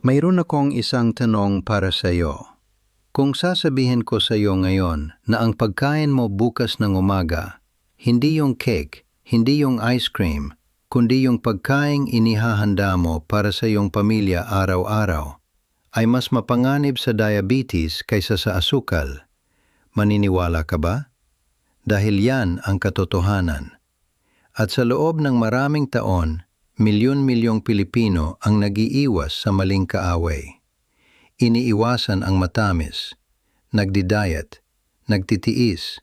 Mayroon akong isang tanong para sa iyo. Kung sasabihin ko sa iyo ngayon na ang pagkain mo bukas ng umaga, hindi yung cake, hindi yung ice cream, kundi yung pagkaing inihahanda mo para sa iyong pamilya araw-araw, ay mas mapanganib sa diabetes kaysa sa asukal, maniniwala ka ba? Dahil yan ang katotohanan. At sa loob ng maraming taon, milyon-milyong Pilipino ang nag-iiwas sa maling kaaway. Iniiwasan ang matamis, nagdi-diet, nagtitiis,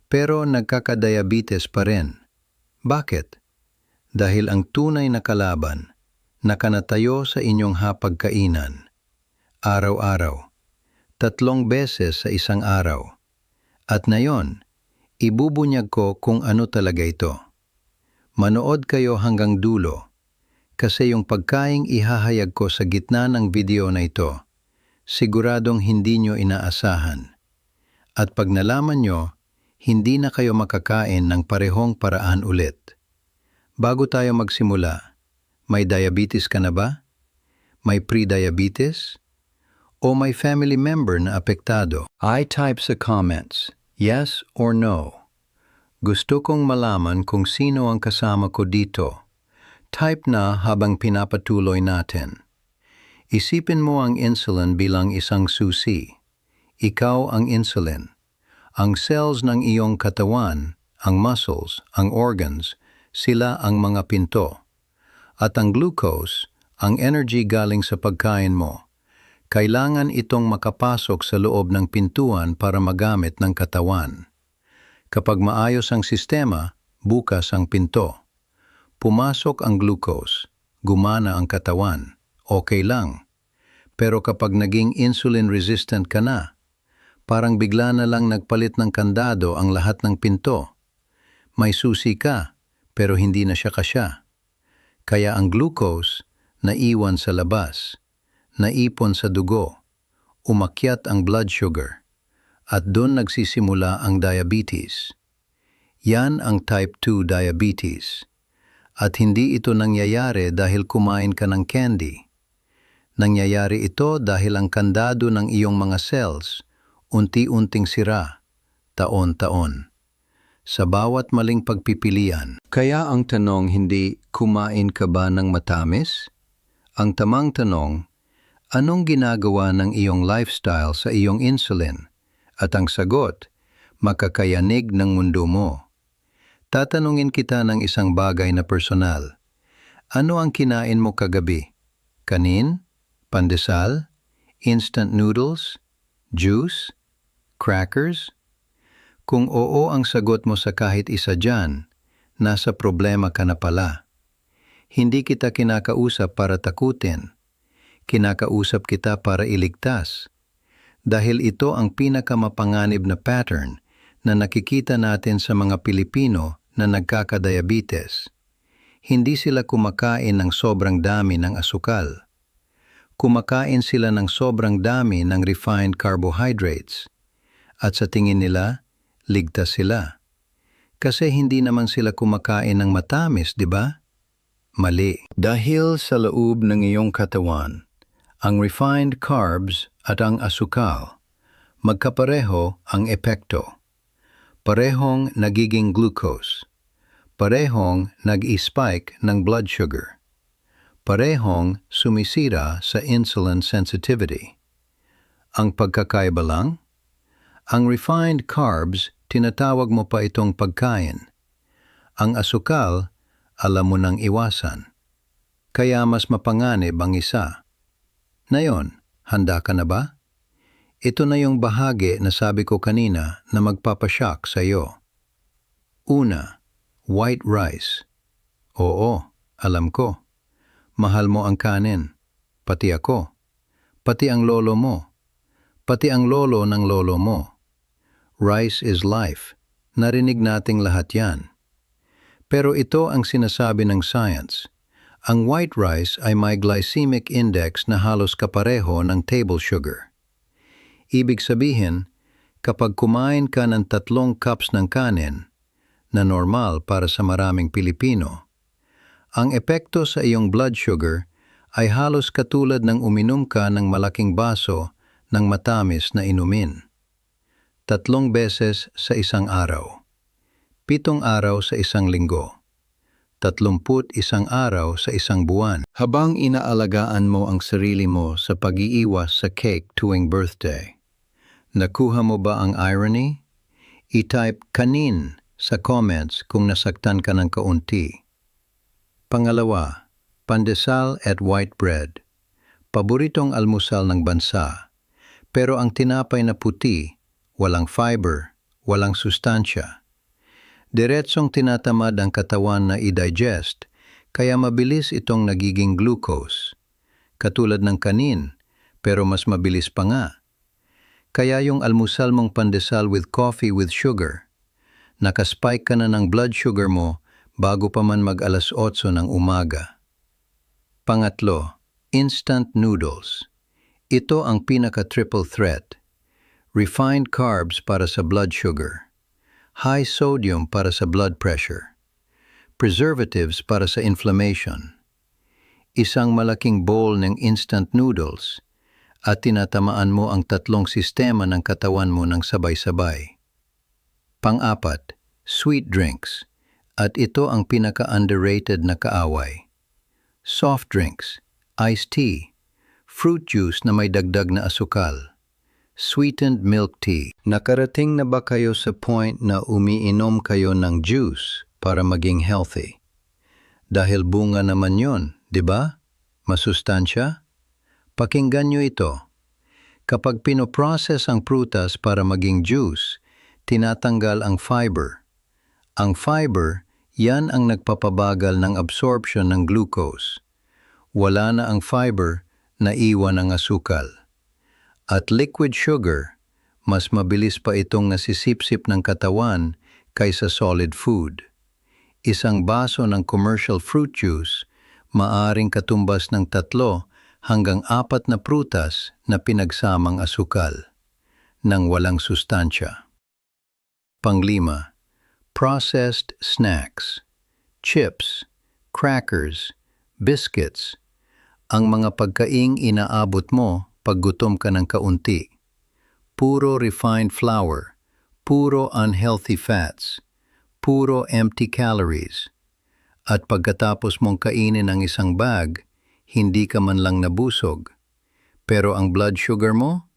pero nagkakadiabetes pa rin. Bakit? Dahil ang tunay na kalaban, nakanatayo sa inyong hapagkainan. Araw-araw, 3 beses sa isang araw. At ngayon, ibubunyag ko kung ano talaga ito. Manood kayo hanggang dulo, kasi yung pagkaing ihahayag ko sa gitna ng video na ito, siguradong hindi nyo inaasahan. At pag nalaman nyo, hindi na kayo makakain ng parehong paraan ulit. Bago tayo magsimula, may diabetes ka na ba? May pre-diabetes? O may family member na apektado? I-type sa comments, yes or no. Gusto kong malaman kung sino ang kasama ko dito. Type na habang pinapatuloy natin. Isipin mo ang insulin bilang isang susi. Ikaw ang insulin. Ang cells ng iyong katawan, ang muscles, ang organs, sila ang mga pinto. At ang glucose, ang energy galing sa pagkain mo. Kailangan itong makapasok sa loob ng pintuan para magamit ng katawan. Kapag maayos ang sistema, bukas ang pinto. Pumasok ang glucose, gumana ang katawan, okay lang. Pero kapag naging insulin-resistant ka na, parang bigla na lang nagpalit ng kandado ang lahat ng pinto. May susi ka, pero hindi na siya kasya. Kaya ang glucose, naiwan sa labas, naipon sa dugo, umakyat ang blood sugar, at doon nagsisimula ang diabetes. Yan ang type 2 diabetes. At hindi ito nangyayari dahil kumain ka ng candy. Nangyayari ito dahil ang kandado ng iyong mga cells unti-unting sira, taon-taon. Sa bawat maling pagpipilian. Kaya ang tanong hindi, kumain ka ba ng matamis? Ang tamang tanong, anong ginagawa ng iyong lifestyle sa iyong insulin? At ang sagot, makakayanig ng mundo mo. Tatanungin kita ng isang bagay na personal. Ano ang kinain mo kagabi? Kanin? Pandesal? Instant noodles? Juice? Crackers? Kung oo ang sagot mo sa kahit isa dyan, nasa problema ka na pala. Hindi kita kinakausap para takutin. Kinakausap kita para iligtas. Dahil ito ang pinakamapanganib na pattern na nakikita natin sa mga Pilipino na nagkakadiabetes. Hindi sila kumakain ng sobrang dami ng asukal. Kumakain sila ng sobrang dami ng refined carbohydrates. At sa tingin nila, ligtas sila. Kasi hindi naman sila kumakain ng matamis, di ba? Mali. Dahil sa loob ng iyong katawan, ang refined carbs at ang asukal, magkapareho ang epekto. Parehong nagiging glucose. Parehong nag-i-spike ng blood sugar. Parehong sumisira sa insulin sensitivity. Ang pagkakaiba lang? Ang refined carbs, tinatawag mo pa itong pagkain. Ang asukal, alam mo nang iwasan. Kaya mas mapanganib ang isa. Ngayon, handa ka na ba? Ito na yung bahagi na sabi ko kanina na magpapashock sa iyo. Una, white rice. Oo, alam ko. Mahal mo ang kanin. Pati ako. Pati ang lolo mo. Pati ang lolo ng lolo mo. Rice is life. Narinig nating lahat yan. Pero ito ang sinasabi ng science. Ang white rice ay may glycemic index na halos kapareho ng table sugar. Ibig sabihin, kapag kumain ka ng 3 cups ng kanin, na normal para sa maraming Pilipino, ang epekto sa iyong blood sugar ay halos katulad ng uminom ka ng malaking baso ng matamis na inumin. 3 beses sa isang araw. 7 araw sa isang linggo. 31 araw sa isang buwan. Habang inaalagaan mo ang sarili mo sa pag-iiwas sa cake tuwing birthday, nakuha mo ba ang irony? I-type kanin sa comments kung nasaktan ka ng kaunti. Pangalawa, pandesal at white bread. Paboritong almusal ng bansa. Pero ang tinapay na puti, walang fiber, walang sustansya. Diretsong tinatamad ang katawan na i-digest, kaya mabilis itong nagiging glucose. Katulad ng kanin, pero mas mabilis pa nga. Kaya yung almusal mong pandesal with coffee with sugar, nakaspike ka na ng blood sugar mo bago pa man mag 8:00 ng umaga. Pangatlo, instant noodles. Ito ang pinaka-triple threat. Refined carbs para sa blood sugar. High sodium para sa blood pressure. Preservatives para sa inflammation. Isang malaking bowl ng instant noodles at tinatamaan mo ang 3 sistema ng katawan mo ng sabay-sabay. Pang-apat, sweet drinks. At ito ang pinaka-underrated na kaaway. Soft drinks, iced tea, fruit juice na may dagdag na asukal, sweetened milk tea. Nakarating na ba kayo sa point na umiinom kayo ng juice para maging healthy? Dahil bunga naman yon, di ba? Masustansya? Pakinggan nyo ito. Kapag pinoprocess ang prutas para maging juice, tinatanggal ang fiber. Ang fiber, yan ang nagpapabagal ng absorption ng glucose. Wala na ang fiber, naiwan ang asukal. At liquid sugar, mas mabilis pa itong nasisipsip ng katawan kaysa solid food. Isang baso ng commercial fruit juice, maaring katumbas ng 3 hanggang 4 na prutas na pinagsamang asukal, nang walang sustansya. Panglima, processed snacks, chips, crackers, biscuits, ang mga pagkaing inaabot mo pag gutom ka ng kaunti. Puro refined flour, puro unhealthy fats, puro empty calories. At pagkatapos mong kainin ang isang bag, hindi ka man lang nabusog. Pero ang blood sugar mo?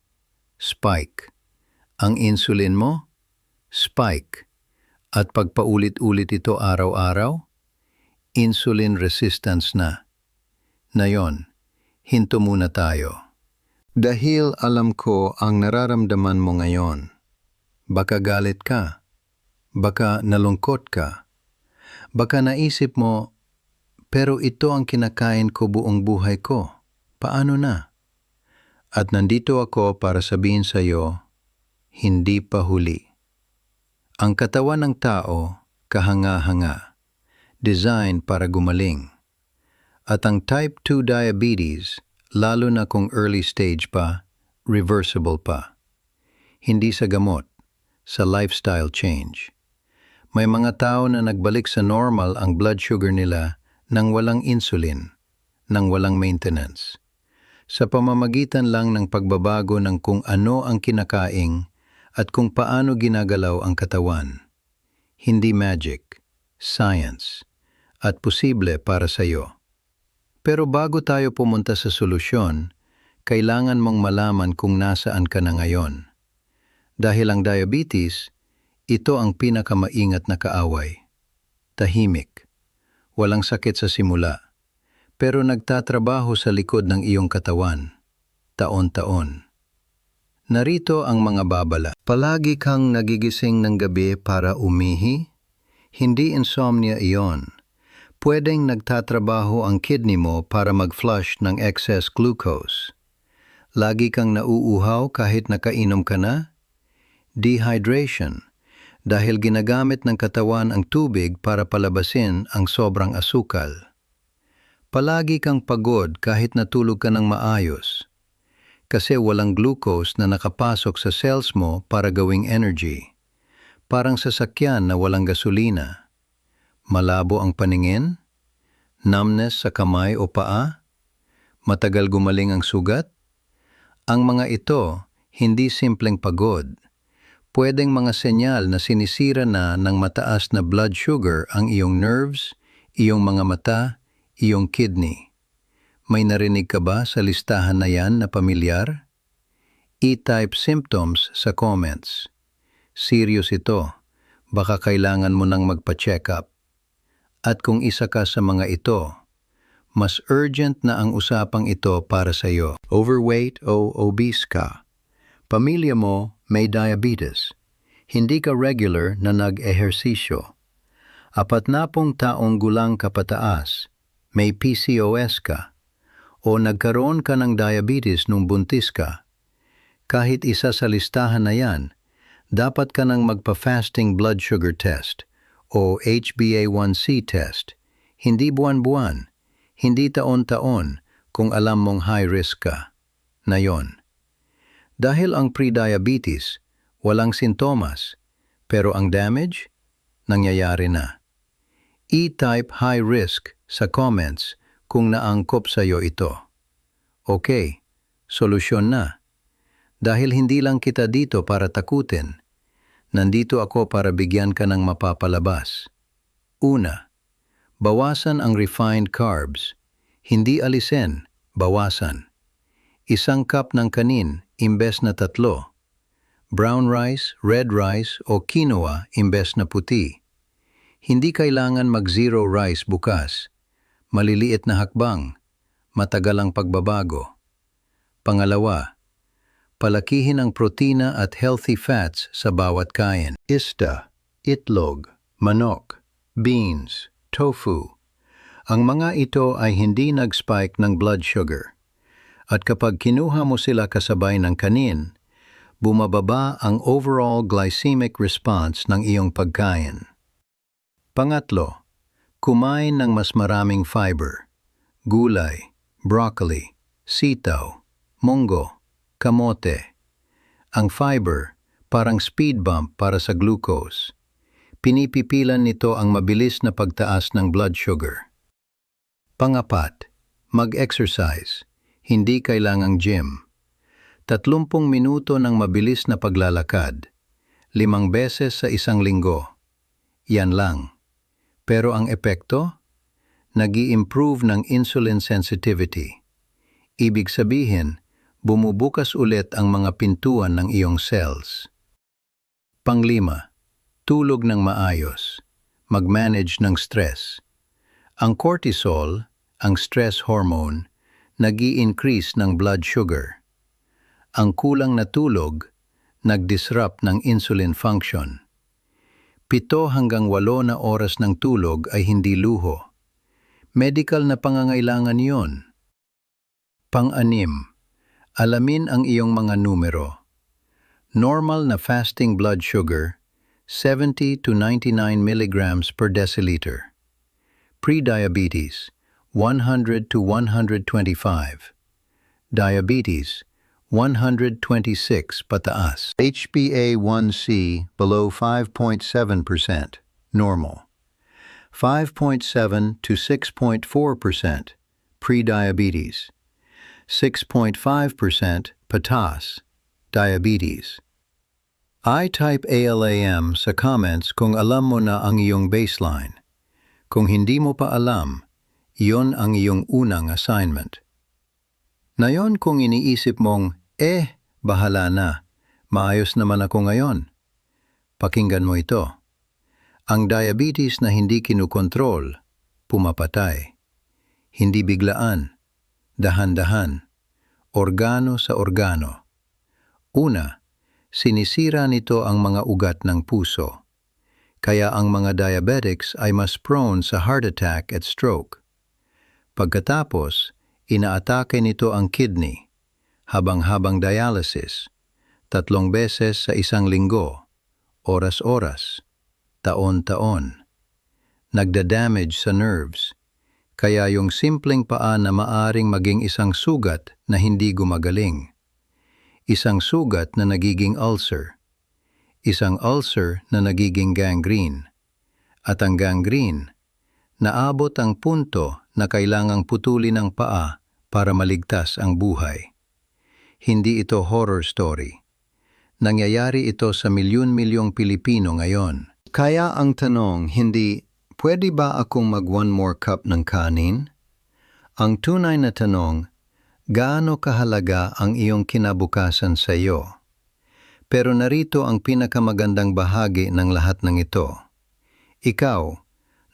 Spike. Ang insulin mo? Spike. At pagpaulit-ulit ito araw-araw? Insulin resistance na. Nayon, hinto muna tayo. Dahil alam ko ang nararamdaman mo ngayon. Baka galit ka. Baka nalungkot ka. Baka naisip mo, pero ito ang kinakain ko buong buhay ko. Paano na? At nandito ako para sabihin sa iyo, hindi pa huli. Ang katawan ng tao, kahanga-hanga. Design para gumaling. At ang type 2 diabetes, lalo na kung early stage pa, reversible pa. Hindi sa gamot, sa lifestyle change. May mga tao na nagbalik sa normal ang blood sugar nila nang walang insulin, nang walang maintenance. Sa pamamagitan lang ng pagbabago ng kung ano ang kinakaing at kung paano ginagalaw ang katawan. Hindi magic, science, at posible para sa iyo. Pero bago tayo pumunta sa solusyon, kailangan mong malaman kung nasaan ka na ngayon. Dahil ang diabetes, ito ang pinakamaingat na kaaway. Tahimik, walang sakit sa simula, pero nagtatrabaho sa likod ng iyong katawan, taon-taon. Narito ang mga babala. Palagi kang nagigising ng gabi para umihi? Hindi insomnia iyon. Pwedeng nagtatrabaho ang kidney mo para mag-flush ng excess glucose. Lagi kang nauuhaw kahit nakainom ka na? Dehydration, dahil ginagamit ng katawan ang tubig para palabasin ang sobrang asukal. Palagi kang pagod kahit natulog ka ng maayos, kasi walang glucose na nakapasok sa cells mo para gawing energy. Parang sasakyan na walang gasolina. Malabo ang paningin? Numbness sa kamay o paa? Matagal gumaling ang sugat? Ang mga ito, hindi simpleng pagod. Pwedeng mga senyal na sinisira na ng mataas na blood sugar ang iyong nerves, iyong mga mata, iyong kidney. May narinig ka ba sa listahan na yan na pamilyar? E-type symptoms sa comments. Serious ito. Baka kailangan mo nang magpa-check up. At kung isa ka sa mga ito, mas urgent na ang usapang ito para sa iyo. Overweight o obese ka. Pamilya mo may diabetes. Hindi ka regular na nag-ehersisyo. 40 taong gulang ka pataas. May PCOS ka. O nagkaroon ka ng diabetes nung buntis ka. Kahit isa sa listahan na yan, dapat ka nang magpa-fasting blood sugar test o HbA1c test. Hindi buwan-buwan. Hindi taon-taon kung alam mong high risk ka na yon. Dahil ang pre-diabetes, walang sintomas, pero ang damage, nangyayari na. E-type high risk sa comments kung naangkop sa iyo ito. Okay, solusyon na. Dahil hindi lang kita dito para takutin, nandito ako para bigyan ka ng mapapalabas. Una, bawasan ang refined carbs. Hindi alisin, bawasan. 1 cup ng kanin imbes na 3. Brown rice, red rice o quinoa imbes na puti. Hindi kailangan mag-zero rice bukas. Maliliit na hakbang. Matagal ang pagbabago. Pangalawa, palakihin ang protina at healthy fats sa bawat kain. Isda, itlog, manok, beans, tofu. Ang mga ito ay hindi nag-spike ng blood sugar. At kapag kinuha mo sila kasabay ng kanin, bumababa ang overall glycemic response ng iyong pagkain. Pangatlo, kumain ng mas maraming fiber. Gulay, broccoli, sitaw, munggo, kamote. Ang fiber, parang speed bump para sa glucose. Pinipipilan nito ang mabilis na pagtaas ng blood sugar. Pangapat, mag-exercise. Hindi kailangang gym. 30 minuto ng mabilis na paglalakad. 5 beses sa isang linggo. Yan lang. Pero ang epekto? Nag-i-improve ng insulin sensitivity. Ibig sabihin, bumubukas ulit ang mga pintuan ng iyong cells. Panglima, tulog ng maayos. Mag-manage ng stress. Ang cortisol, ang stress hormone, nag-i-increase ng blood sugar. Ang kulang na tulog, nag-disrupt ng insulin function. 7 hanggang 8 na oras ng tulog ay hindi luho. Medical na pangangailangan yon. Pang-anim, alamin ang iyong mga numero. Normal na fasting blood sugar, 70 to 99 milligrams per deciliter. Pre-diabetes, 100 to 125. Diabetes, 126 pataas. HbA1c below 5.7%, normal. 5.7 to 6.4%, pre-diabetes. 6.5% pataas, diabetes. I-type ALAM sa comments kung alam mo na ang iyong baseline. Kung hindi mo pa alam, iyon ang iyong unang assignment. Ngayon kung iniisip mong, bahala na, maayos naman ako ngayon. Pakinggan mo ito. Ang diabetes na hindi kinukontrol, pumapatay. Hindi biglaan, dahan-dahan, organo sa organo. Una, sinisira nito ang mga ugat ng puso. Kaya ang mga diabetics ay mas prone sa heart attack at stroke. Pagkatapos, inaatake nito ang kidney, habang-habang dialysis, 3 beses sa isang linggo, oras-oras, taon-taon. Nagda-damage sa nerves, kaya yung simpleng paa na maaring maging isang sugat na hindi gumagaling. Isang sugat na nagiging ulcer. Isang ulcer na nagiging gangrene. At ang gangrene, naabot ang punto na kailangang putulin ang paa para maligtas ang buhay. Hindi ito horror story. Nangyayari ito sa milyon-milyong Pilipino ngayon. Kaya ang tanong, hindi, pwede ba akong mag one more cup ng kanin? Ang tunay na tanong, gaano kahalaga ang iyong kinabukasan sa iyo? Pero narito ang pinakamagandang bahagi ng lahat ng ito. Ikaw,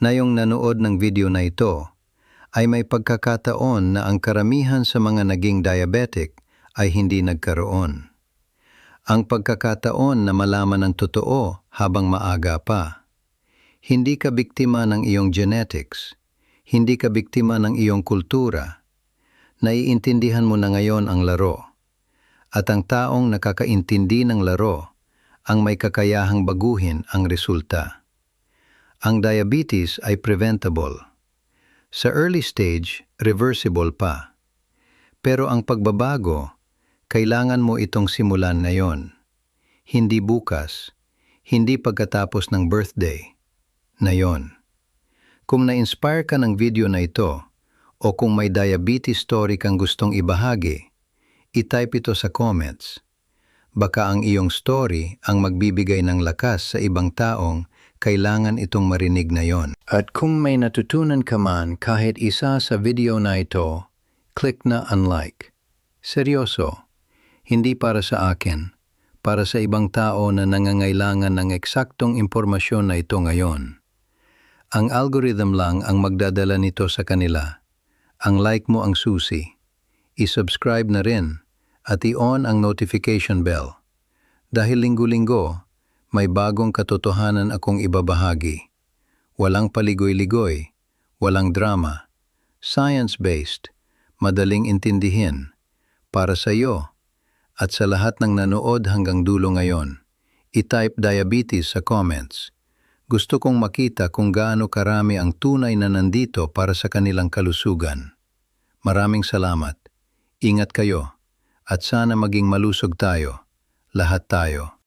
na yung nanood ng video na ito, ay may pagkakataon na ang karamihan sa mga naging diabetic ay hindi nagkaroon. Ang pagkakataon na malaman ang totoo habang maaga pa. Hindi ka biktima ng iyong genetics, hindi ka biktima ng iyong kultura. Naiintindihan mo na ngayon ang laro. At ang taong nakakaintindi ng laro, ang may kakayahang baguhin ang resulta. Ang diabetes ay preventable. Sa early stage, reversible pa. Pero ang pagbabago, kailangan mo itong simulan ngayon. Hindi bukas, hindi pagkatapos ng birthday. Ngayon. Kung na-inspire ka ng video na ito, o kung may diabetes story kang gustong ibahagi, i-type ito sa comments. Baka ang iyong story ang magbibigay ng lakas sa ibang taong kailangan itong marinig na yon. At kung may natutunan ka man kahit isa sa video na ito, click na unlike. Seryoso, hindi para sa akin, para sa ibang tao na nangangailangan ng eksaktong impormasyon na ito ngayon. Ang algorithm lang ang magdadala nito sa kanila. Ang like mo ang susi. I-subscribe na rin at i-on ang notification bell. Dahil linggo-linggo, may bagong katotohanan akong ibabahagi. Walang paligoy-ligoy, walang drama, science-based, madaling intindihin, para sa iyo at sa lahat ng nanood hanggang dulo ngayon. I-type diabetes sa comments. Gusto kong makita kung gaano karami ang tunay na nandito para sa kanilang kalusugan. Maraming salamat. Ingat kayo at sana maging malusog tayo, lahat tayo.